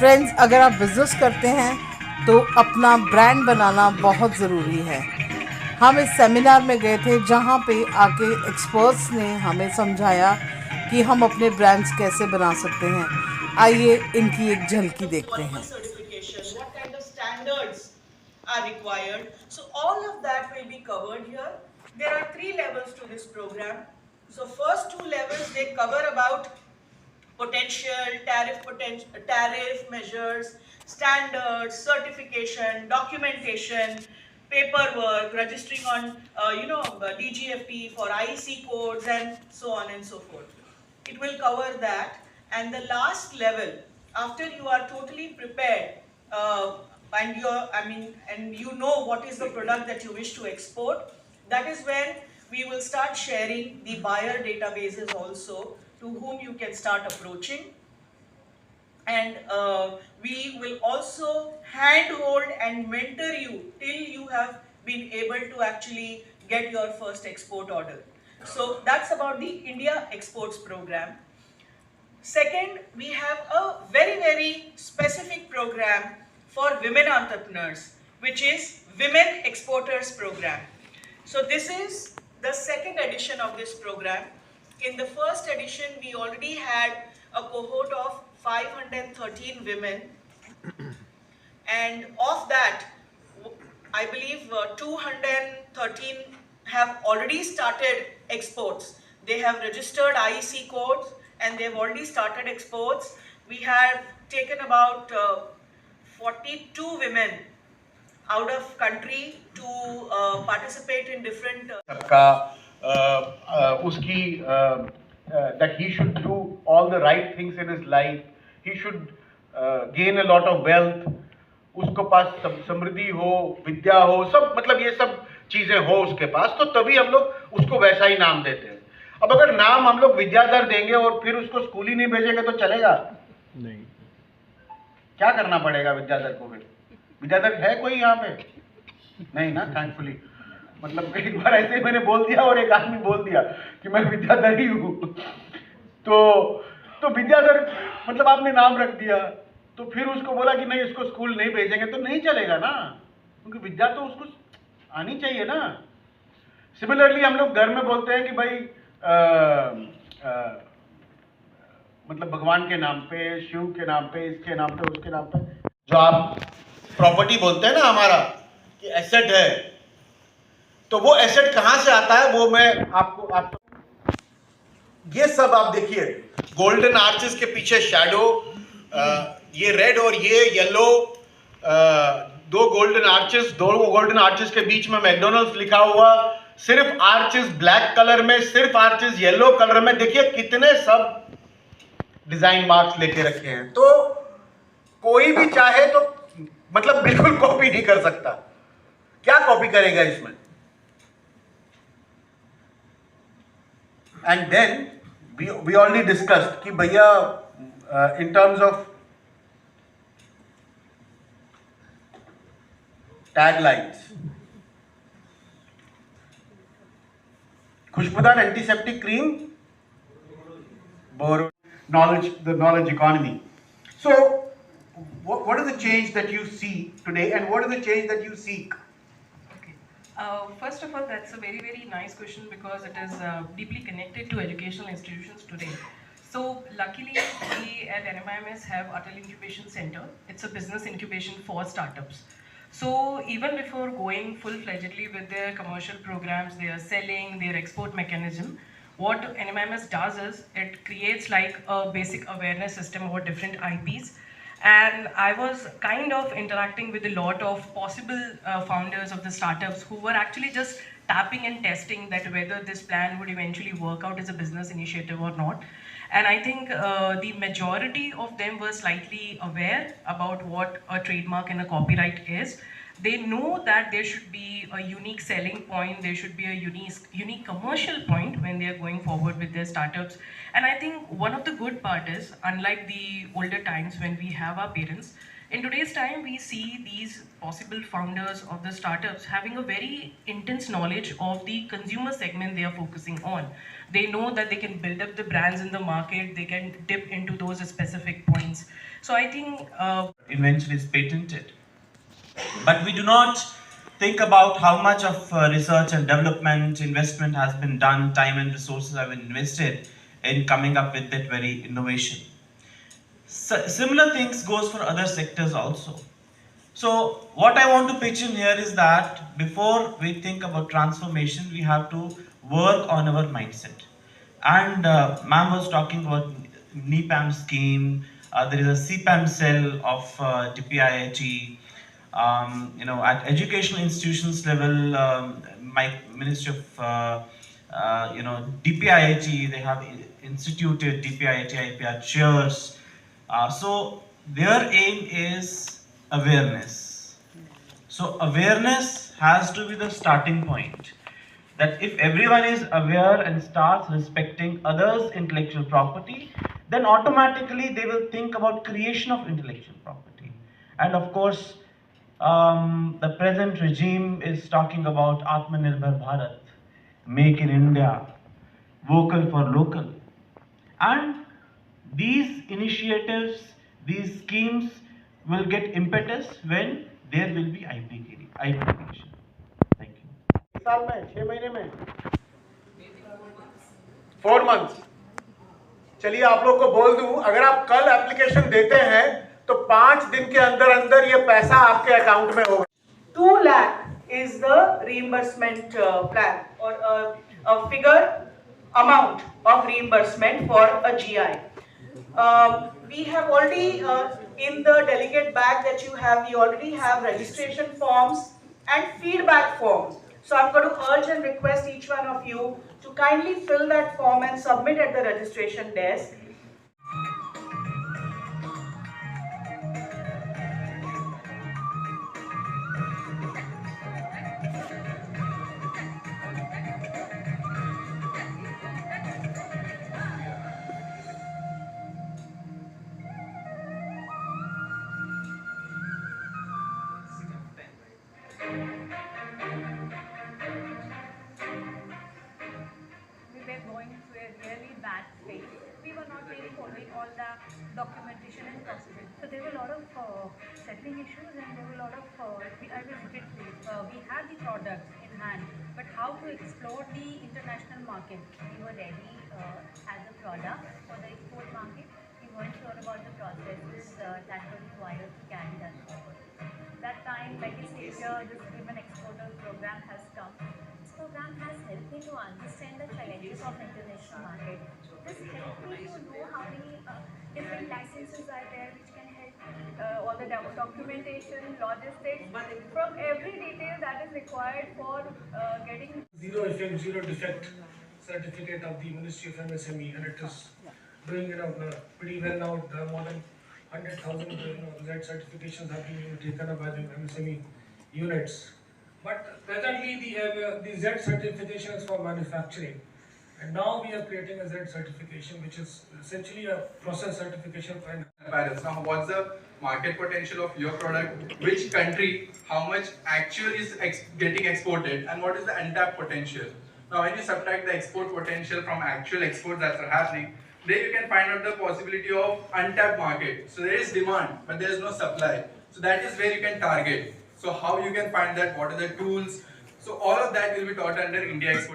Friends, अगर आप business करते हैं तो अपना ब्रांड बनाना बहुत ज़रूरी है। हम इस सेमिनार में गए थे जहाँ पे आके एक्सपर्ट्स ने हमें समझाया कि हम अपने ब्रांड्स कैसे बना सकते हैं। आइए इनकी एक झलकी देखते हैं। Certification, what kind of standards are required. So all of that will be covered here. There are 3 levels to this program. So first 2 levels, they cover about tariff measures, standards, certification, documentation, paperwork, registering on DGFT for IEC codes and so on and so forth. It will cover that. And the last level, after you are totally prepared, and you know what is the product that you wish to export, that is when we will start sharing the buyer databases also, to whom you can start approaching. And we will also handhold and mentor you till you have been able to actually get your first export order. So that's about the India Exports Program. Second, we have a very, very specific program for women entrepreneurs, which is Women Exporters Program. So this is the second edition of this program. In the first edition, we already had a cohort of 513 women, and of that, I believe 213 have already started exports. They have registered IEC codes and they have already started exports. We have taken about 42 women out of country to participate in different that he should do all the right things in his life. He should gain a lot of wealth. उसको पास समृद्धि हो, विद्या हो, सब मतलब ये सब चीजें हो उसके पास, तो तभी हम लोग उसको वैसा ही नाम देते हैं। अब अगर नाम हम लोग विद्याधर देंगे और फिर उसको स्कूल ही नहीं भेजेंगे तो चलेगा नहीं। क्या करना पड़ेगा विद्याधर को? फिर विद्याधर है कोई यहाँ पे? नहीं ना, थैंकफुली। मतलब एक बार ऐसे ही मैंने बोल दिया और एक आदमी बोल दिया कि मैं विद्याधर ही हूँ, तो विद्याधर मतलब आपने नाम रख दिया, तो फिर उसको बोला कि नहीं, उसको स्कूल नहीं भेजेंगे तो नहीं चलेगा ना, क्योंकि विद्या तो उसको आनी चाहिए ना। सिमिलरली हम लोग घर में बोलते हैं कि भाई मतलब भगवान के नाम पे, शिव के नाम पे, इसके नाम पे, उसके नाम पे, जो आप प्रॉपर्टी बोलते हैं ना हमारा कि एसेट है, तो वो एसेट कहां से आता है वो मैं आपको ये सब आप देखिए, गोल्डन आर्चेस के पीछे शैडो, ये रेड और ये येलो, दो गोल्डन आर्चेस के बीच में मैकडोनल्ड्स लिखा हुआ, सिर्फ आर्चेस ब्लैक कलर में, सिर्फ आर्चेस येलो कलर में, देखिए कितने सब डिजाइन मार्क्स लेके रखे हैं। तो कोई भी चाहे तो मतलब बिल्कुल कॉपी नहीं कर सकता। क्या कॉपी करेगा इसमें? And then we already discussed कि भैया in terms of taglines, खुशबूदार antiseptic cream, the knowledge economy. So what is the change that you see today and what is the change that you seek? First of all, that's a very, very nice question because it is deeply connected to educational institutions today. So luckily, we at NMIMS have Atal Incubation Center. It's a business incubation for startups. So even before going full-fledgedly with their commercial programs, their selling, their export mechanism, what NMIMS does is it creates like a basic awareness system about different IPs. And I was kind of interacting with a lot of possible founders of the startups who were actually just tapping and testing that whether this plan would eventually work out as a business initiative or not. And I think the majority of them were slightly aware about what a trademark and a copyright is. They know that there should be a unique selling point, there should be a unique commercial point when they are going forward with their startups. And I think one of the good part is, unlike the older times when we have our parents, in today's time we see these possible founders of the startups having a very intense knowledge of the consumer segment they are focusing on. They know that they can build up the brands in the market, they can dip into those specific points. So I think invention is patented. But we do not think about how much of research and development investment has been done, time and resources have been invested in coming up with that very innovation. Similar things goes for other sectors also. So what I want to pitch in here is that before we think about transformation, we have to work on our mindset. And ma'am was talking about NEPAM scheme. There is a CPAM cell of DPIIT. At educational institutions level, my Ministry of DPIIT, they have instituted DPIIT IPR chairs. So their aim is awareness. So awareness has to be the starting point. That if everyone is aware and starts respecting others' intellectual property, then automatically they will think about creation of intellectual property. And of course, the present regime is talking about Atmanirbhar Bharat, Make in India, vocal for local. And these initiatives, these schemes will get impetus when there will be IP creation. Thank you. साल में 6 महीने में 4 months। चलिए आप लोग को बोल दूं, अगर आप कल एप्लीकेशन देते हैं तो 5 दिन के अंदर अंदर ये पैसा आपके अकाउंट में होगा। 2 lakh is the reimbursement plan, or a figure amount of reimbursement for a GI. We have already in the delegate bag that you have, we already have registration forms and feedback forms. So I'm going to urge and request each one of you to kindly fill that form and submit at the registration desk. We were not really following all the documentation and processes. So there were a lot of settling issues, and there were a lot of, I visited place. We had the products in hand, but how to explore the international market? We were ready as a product for the export market. We weren't sure about the processes that were required to carry that forward. That time, like I said here, this Women Exporter program has come. This program has helped me to understand the challenges of international market. This helped me to know how many different licenses are there which can help all the documentation, logistics, from every detail that is required for getting zero effect, zero defect certificate of the Ministry of MSME, and it is doing pretty well now. There are more than 100,000 Z certifications have been taken up by the MSME units. But presently the Z certification is for manufacturing. And now we are creating a Z certification, which is essentially a process certification for Paris. Now, what's the market potential of your product? Which country? How much actually is getting exported? And what is the untapped potential? Now, when you subtract the export potential from actual exports that are happening, there you can find out the possibility of untapped market. So there is demand, but there is no supply. So that is where you can target. So how you can find that? What are the tools? So all of that will be taught under India Export.